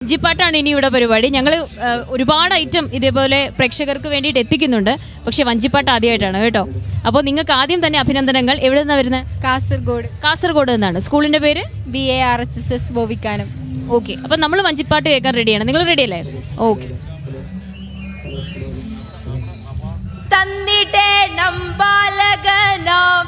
വഞ്ചിപ്പാട്ടാണ് ഇനി ഇവിടെ പരിപാടി. ഞങ്ങൾ ഒരുപാട് ഐറ്റം ഇതേപോലെ പ്രേക്ഷകർക്ക് വേണ്ടിയിട്ട് എത്തിക്കുന്നുണ്ട്. പക്ഷേ വഞ്ചിപ്പാട്ട് ആദ്യമായിട്ടാണ് കേട്ടോ. അപ്പോൾ നിങ്ങൾക്ക് ആദ്യം തന്നെ അഭിനന്ദനങ്ങൾ. എവിടെ നിന്നാണ് വരുന്നത്? കാസർഗോഡ് നിന്നാണ്. സ്കൂളിൻ്റെ പേര് BARHSS ബോവിക്കാനം. ഓക്കെ, അപ്പം നമ്മൾ വഞ്ചിപ്പാട്ട് കേൾക്കാൻ റെഡിയാണ്. നിങ്ങൾ റെഡിയല്ലേ? ഓക്കെ. തന്നിടേണം ബാലകനാം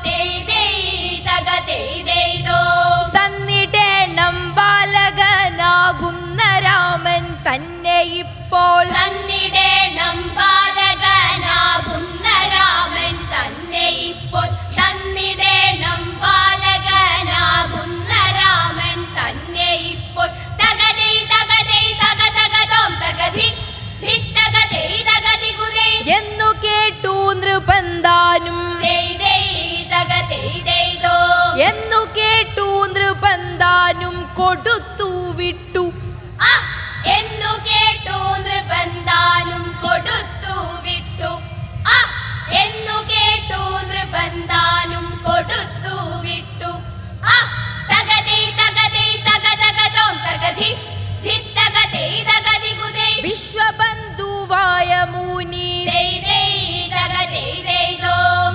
തന്നിടേണം ബാലകനാകുന്ന രാമൻ തന്നെ ഇപ്പോൾ തന്നിടേണം ബാലകനാകുന്ന രാമൻ തന്നെ ഇപ്പോൾ തന്നിടേണം ബാലകനാകുന്ന രാമൻ തന്നെ ഇപ്പോൾ തകതൈ തകതൈ തകതകതോം തകധി ധിത്തകതൈ തകതി കുതൈ എന്നു കേട്ടു നൃപന്താനും എന്നു കേട്ടു നൃപന്താനും കൊടുത്തു വിട്ടു എന്നു കേട്ടു നൃപന്താനും കൊടുത്തു വിട്ടു എന്നു കേട്ടു നൃപന്താനും കൊടുത്തു വിട്ടു തകതൈ തകതൈ തകതകതോം തകധി ധിത്തകതൈ തകതി കുതൈ വിശ്വബന്ധുവായ മുനി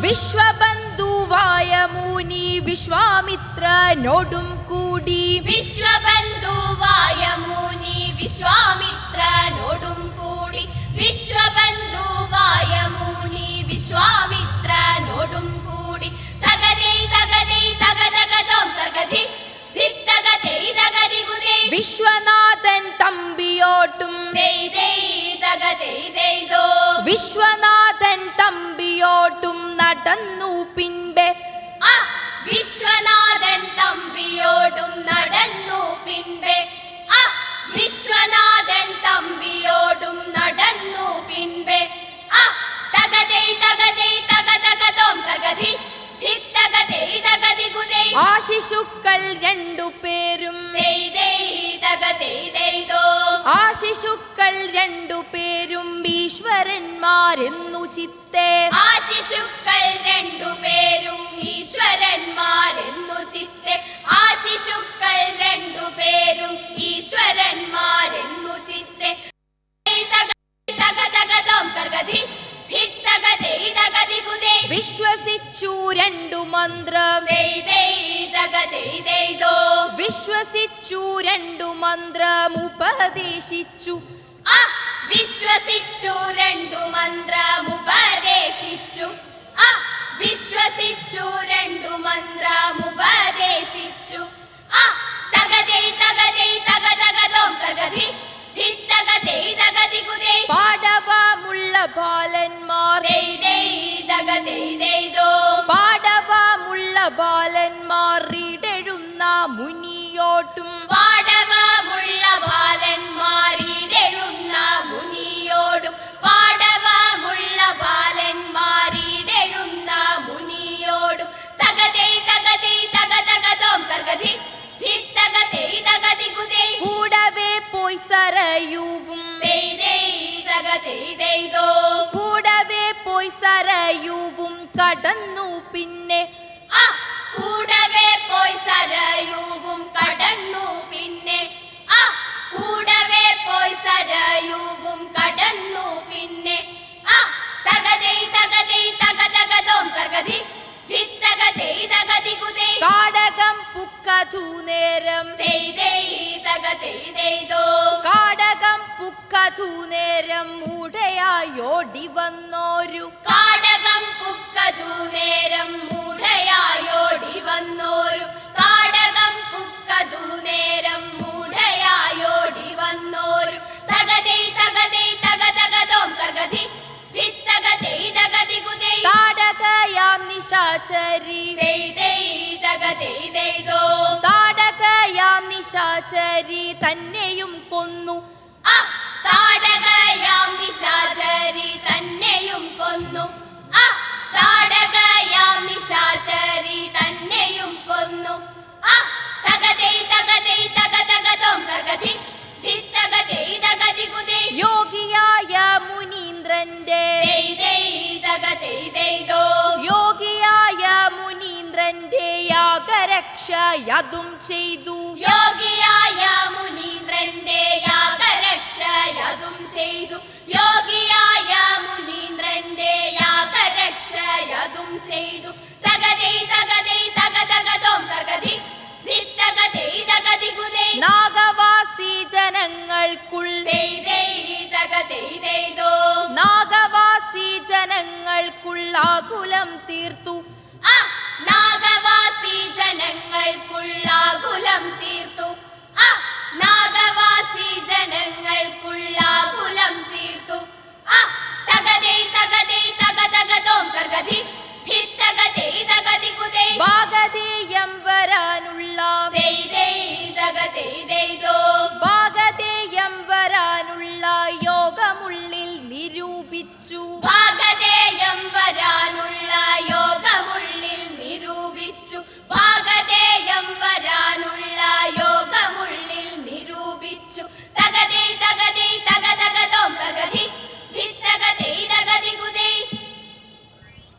വിശ്വബന്ധുവായ മുനി വിശ്വാമിത്രനോടും കൂടി വിശ്വബന്ധുവായ മുനി വിശ്വാമിത്രനോടും കൂടി വിശ്വബന്ധുവായ മുനി വിശ്വാമിത്രനോടും കൂടി തകതൈ തകതൈ തകതകതോം തകധി ധിത്തകതൈ തകതി കുതൈ വിശ്വനാഥൻ തമ്പിയോട്ടും വിശ്വനാഥൻ തമ്പിയോട്ടും നടന്നു പിൻപെ വിശ്വനാഥൻ തമ്പിയോടും നടന്നു പിൻപെ വിശ്വനാഥൻ തമ്പിയോടും നടന്നു പിൻപെ തകതൈ തകതൈ തകതകതോം തകധി ധിത്തകതൈ തകതി കുതൈ ആശിശുക്കൾ രണ്ടുപേരും ആശിശുക്കൾ രണ്ടുപേരും ഈശ്വരന്മാരെന്നു ചിത്തേ ആശിശുക്കൾ രണ്ടുപേരും ഈശ്വരന്മാരെന്നു ചിത്തെ ആശിശുക്കൾ രണ്ടുപേരും ഈശ്വരന്മാരെന്നു ചിത്തെ തകതകതോം തകധി ധിത്തകതൈ തകതി കുതൈ വിശ്വസിച്ചു രണ്ടു മന്ത്രം വിശ്വസിച്ചു രണ്ടു മന്ത്രം ഉപദേശിച്ചു വിശ്വസിച്ചു രണ്ടു മന്ത്രം ഉപദേശിച്ചു വിശ്വസിച്ചു രണ്ടു മന്ത്രം ഉപദേശിച്ചു തകതൈ തകതൈ തകതകതോം തകധി ധിത്തകതൈ തകതി കുതൈ പാടവമുള്ള ബാലന്മാർ പാടവമുള്ള ബാലന്മാർ ഇടഴുന്ന മുനിയോട്ടും പാടവമുള്ള ബാലന്മാരിടെഴുന്ന മുനിയോടും പാടവമുള്ള ബാലന്മാരിടെഴുന്ന മുനിയോടും തകതൈ തകതൈ തകതകതോം തകധി ധിത്തകതൈ തകതി കുതൈ കൂടവേ പോയി സരയൂവും കൂടവേ പോയി സരയൂവും കടന്നു പിന്നെ കൂടവേ പോയി സരയൂവും കടന്നു പിന്നെ കൂടവേ പോയി സരയൂവും കടന്നു പിന്നെ തകതൈ തകതൈ തകതകതോം തകധി ധിത്തകതൈ തകതി കുതൈ കാടകം പുക്കതു നേരം കാടകം പുക്കതു നേരം മൂഢയായോടി വന്നോരു കാടകം പുക്കതു നേരം മൂഢയായോടി വന്നോരു കാടകം പുക്കതു നേരം മൂഢയായോടി വന്നോരു തകതൈ തകതൈ തകതകതോം തകധി ധിത്തകതൈ തകതി കുതൈ താടകയാം നിശാചരി താടകയാം നിശാചരി തന്നെയും കൊന്നു താടകയാം നിശാചരി തന്നെയും കൊന്നു താടകയാം നിശാചരി തന്നെയും കൊന്നു തകതൈ തകതൈ തകതകതോം തകധി ധിത്തകതൈ തകതി കുതൈ യോഗിയായ മുനീന്ദ്രന്റെ യോഗിയായ മുനീന്ദ്രന്റെ യാഗരക്ഷ യതും ചെയ്തു യോഗിയായ മുനീന്ദ്രന്റെ യാഗ അതും ചെയ്തു തകതേ തകതേ തക തകതോം തകധി ധിത്തകതേ തകതികുതേ നാഗവാസി ജനങ്ങൾക്കുള്ള നാഗവാസി ജനങ്ങൾക്കുള്ളാകുലം തീർത്തു നാഗവാസി ജനങ്ങൾക്കുള്ളാകുലം തീർത്തു നാഗവാ